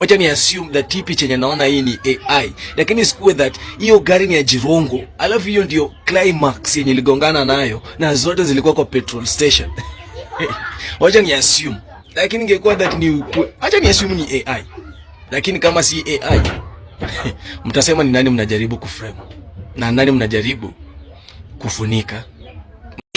Wacha ni assume that tipi chenye naona hii ni AI. Lakini sikuwe that hiyo gari ni ya Jirongo. Alafu hiyo ndio climax yenye ligongana nayo na zote zilikuwa kwa petrol station. Wacha ni assume. Lakini ingekuwa that ni wacha ni assume ni AI. Lakini kama si AI, mtasema ni nani mnajaribu kuframe na nani mnajaribu kufunika.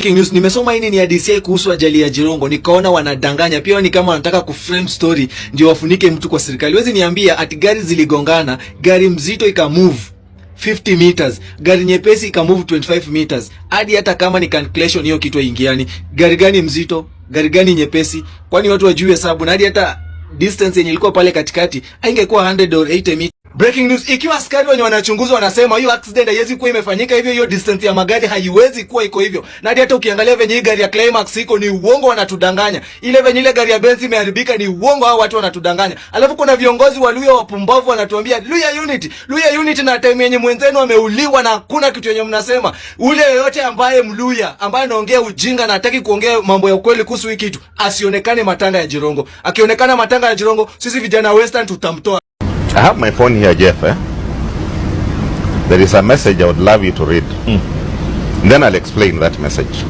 News, nimesoma hii ni ya DCI kuhusu ajali ya Jirongo, nikaona wanadanganya pia, ni kama wanataka kuframe story ndio wafunike mtu kwa serikali. Wezi niambia ati gari ziligongana, gari mzito ikamove 50 meters, gari nyepesi ikamove 25 meters. Hadi hata kama ni calculation hiyo kitu ingiani, gari gani mzito, gari gani nyepesi, kwani watu wajue hesabu? Na hadi hata distance yenye ilikuwa pale katikati haingekuwa 100 or 80 meters. Breaking news, ikiwa askari wenye wanachunguza wanasema hiyo accident haiwezi kuwa imefanyika hivyo, hiyo distance ya magari haiwezi kuwa iko hivyo. Na hata ukiangalia venye hii gari ya Climax iko ni uongo, wanatudanganya. Ile venye ile gari ya Benz imeharibika ni uongo, hao watu wanatudanganya. Alafu kuna viongozi wa Luya wapumbavu wanatuambia Luya unity na time yenye mwenzenu ameuliwa na hakuna kitu yenye mnasema. Ule yoyote ambaye Mluya ambaye anaongea ujinga na hataki kuongea mambo ya ukweli kuhusu hiki kitu asionekane matanga ya Jirongo. Akionekana matanga ya Jirongo, sisi vijana Western tutamtoa. I have my phone here, Jeff. There is a message I would love you to read. Then I'll explain that message.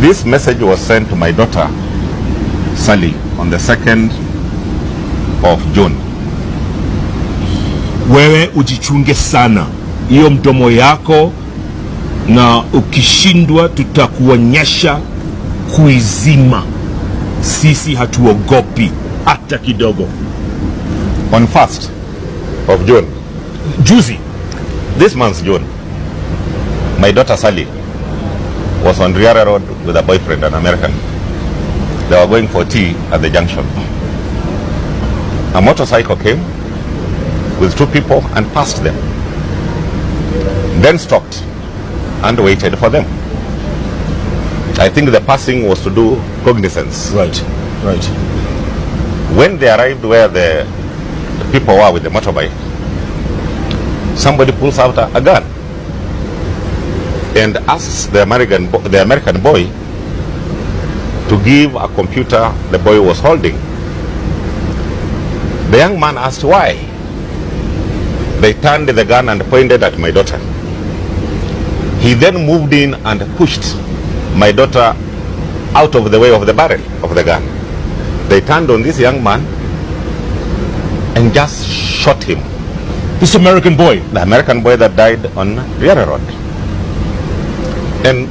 This message was sent to my daughter, Sally, on the 2nd of June. Wewe ujichunge sana hiyo mdomo yako, na ukishindwa tutakuonyesha kuizima. Sisi hatuogopi hata kidogo. On 1st of June, juzi, this month's June, my daughter Sally was on Riara Road with a boyfriend, an American. They were going for tea at the junction. A motorcycle came with 2 people and passed them, then stopped and waited for them. I think the passing was to do cognizance. Right. When they arrived where the people were with the motorbike, somebody pulls out a gun and asks the American boy to give a computer the boy was holding. The young man asked why. They turned the gun and pointed at my daughter. He then moved in and pushed my daughter out of the way of the barrel of the gun. They turned on this young man and just shot him. This American boy? The American boy that died on Riara Road. And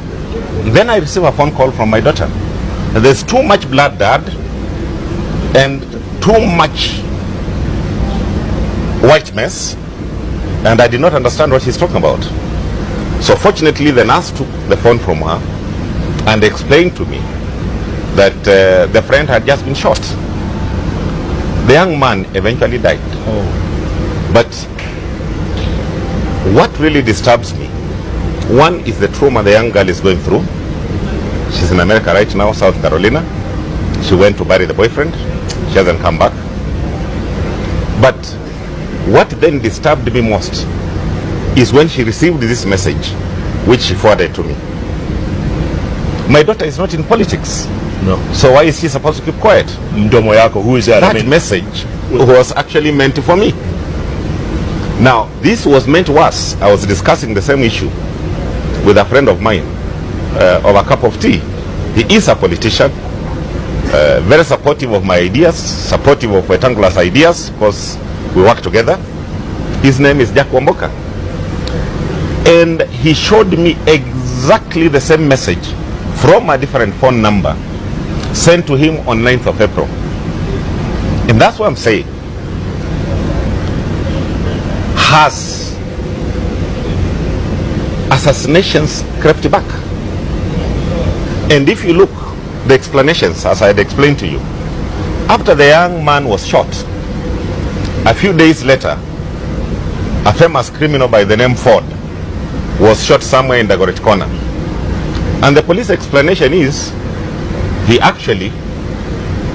then I received a phone call from my daughter. There's too much blood, Dad, and too much white mess, and I did not understand what he's talking about. So fortunately, the nurse took the phone from her and explained to me that the friend had just been shot. The young man eventually died. But what really disturbs me, one is the trauma the young girl is going through. She's in America right now, South Carolina. She went to bury the boyfriend. She hasn't come back. But what then disturbed me most is when she received this message, which she forwarded to me. My daughter is not in politics. No. So why is she supposed to keep quiet? Mdomo yako, who is that? That message was actually meant for me. Now, this was meant to us. I was discussing the same issue with a friend of mine over a cup of tea. He is a politician, very supportive of my ideas, supportive of Wetangula's ideas, because we work together. His name is Jack Wamboka. And he showed me exactly the same message from a different phone number sent to him on 9th of April. And that's what I'm saying. Has assassinations crept back? And if you look, the explanations, as I had explained to you, after the young man was shot, a few days later, a famous criminal by the name Ford was shot somewhere in Dagoret Corner. And the police explanation is he actually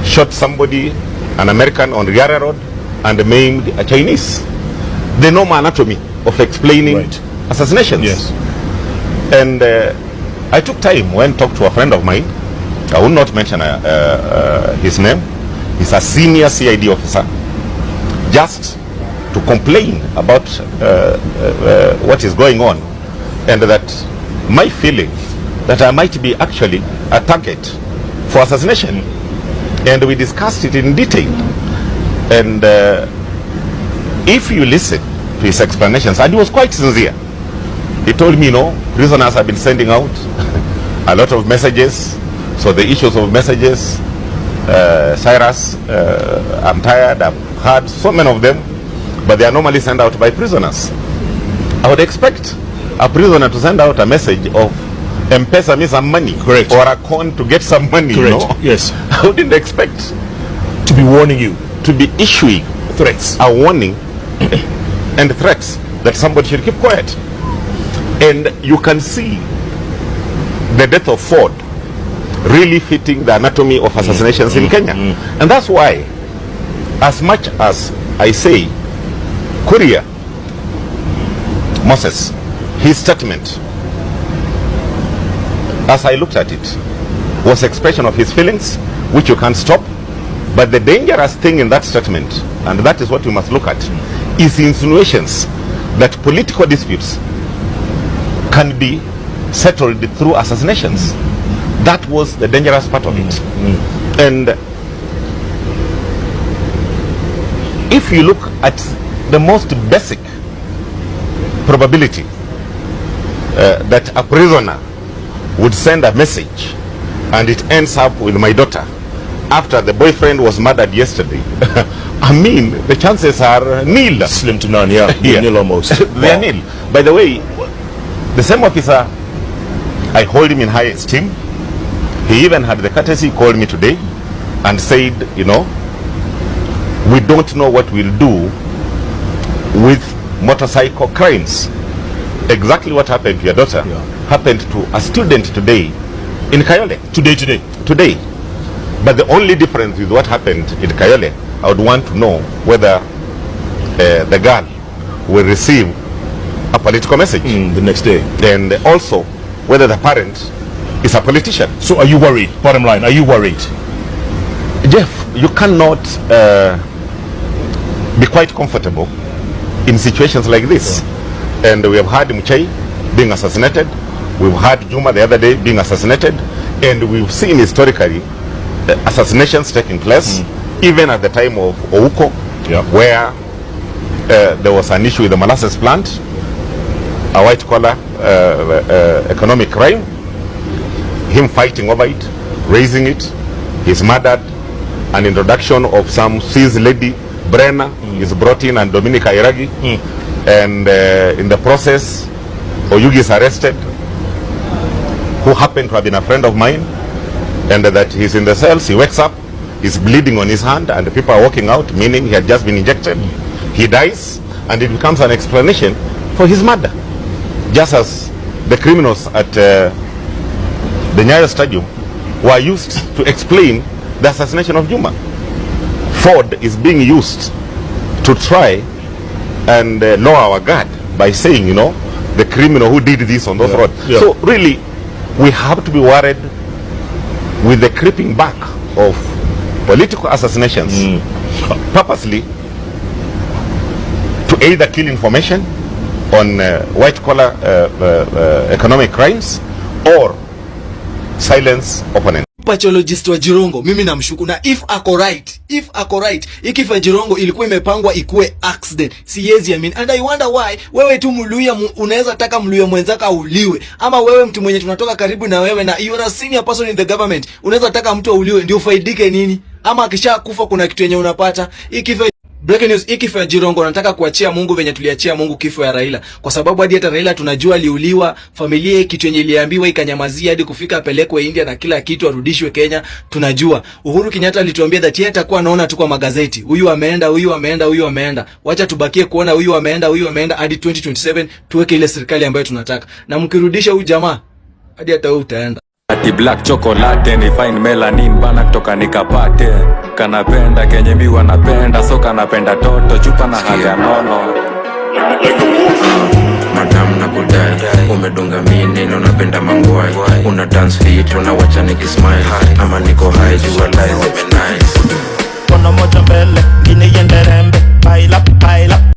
shot somebody, an American, on Riara Road and maimed a Chinese. The normal anatomy of explaining assassinations. Yes. And I took time, went and talked to a friend of mine. I will not mention his name. He's a senior CID officer, just to complain about what is going on, and that my feeling that I might be actually a target for assassination. And we discussed it in detail. And if you listen to his explanations, and he was quite sincere. He told me, you know, prisoners have been sending out a lot of messages. So the issues of messages, Cyrus, I'm tired, I've heard so many of them, but they are normally sent out by prisoners. I would expect a prisoner to send out a message of M-Pesa me some money. Correct. Or a con to get some money. Correct. You know? Yes. I wouldn't expect To be warning you. to be issuing Threats. a warning and threats that somebody should keep quiet. And you can see the death of Ford really fitting the anatomy of assassinations in Kenya. And that's why, as much as I say, Kuria Moses, his statement, as I looked at it, was expression of his feelings, which you can't stop. But the dangerous thing in that statement, and that is what you must look at, is insinuations that political disputes can be settled through assassinations. That was the dangerous part of it. And if you look at the most basic probability that a prisoner would send a message and it ends up with my daughter after the boyfriend was murdered yesterday, I mean, the chances are nil. Slim to none, yeah. Yeah. Nil almost. They are nil. By the way, the same officer, I hold him in high esteem. He even had the courtesy, called me today and said, you know, we don't know what we'll do with motorcycle crimes. Exactly what happened to your daughter happened to a student today in Kayole. Today. But the only difference with what happened in Kayole, I would want to know whether the girl will receive a political message The next day. and also whether the parent is a politician. So are you worried? Bottom line, are you worried? Jeff, you cannot be quite comfortable in situations like this. And we have had Mchai being assassinated. We've had Juma the other day being assassinated. And we've seen historically assassinations taking place, even at the time of Ouko, where there was an issue with the molasses plant, a white-collar economic crime, him fighting over it, raising it, he's murdered, an introduction of some Swiss lady, Brenna, is brought in, and Dominica Iragi, and in the process, Oyugi is arrested, who happened to have been a friend of mine, and that he's in the cells, he wakes up, he's bleeding on his hand, and the people are walking out, meaning he had just been injected. He dies, and it becomes an explanation for his murder. Just as the criminals at the Nyayo Stadium were used to explain the assassination of Juma. Ford is being used to try and lower our guard by saying, you know, the criminal who did this on those roads. So really, we have to be worried with the creeping back of political assassinations purposely to either kill information on white-collar economic crimes or silence opponents. Pathologist wa Jirongo, mimi namshuku, na if ako right, ikifa ya Jirongo ilikuwa imepangwa ikuwe accident, siyezi amini. And I wonder why wewe tu Mluya unaweza taka Mluya mwenzaka auliwe, ama wewe mtu mwenye tunatoka karibu na wewe na you are a senior person in the government unaweza taka mtu auliwe ndio ufaidike nini? Ama akisha kufa kuna kitu yenye unapata. Ikifa breaking news, ikifa ya Jirongo nataka kuachia Mungu venye tuliachia Mungu kifo ya Raila, kwa sababu hadi hata Raila tunajua aliuliwa, familia kitu yenye iliambiwa ikanyamazia hadi kufika apelekwe India na kila kitu arudishwe Kenya. Tunajua Uhuru Kenyatta alituambia that yeye atakuwa anaona tu kwa magazeti, huyu ameenda, wacha tubakie kuona huyu ameenda hadi 2027 tuweke ile serikali ambayo tunataka, na mkirudisha huyu jamaa hadi hata wewe utaenda. Ati black chocolate ni fine melanin bana kutoka nikapate. Kanapenda kenye mi wanapenda, so kanapenda toto chupa na haga nono. Madam na kudai, umedunga mini na unapenda mangwai. Una dance fit, unawacha nikismile, ama niko high, jua lies, nice. mkono moja mbele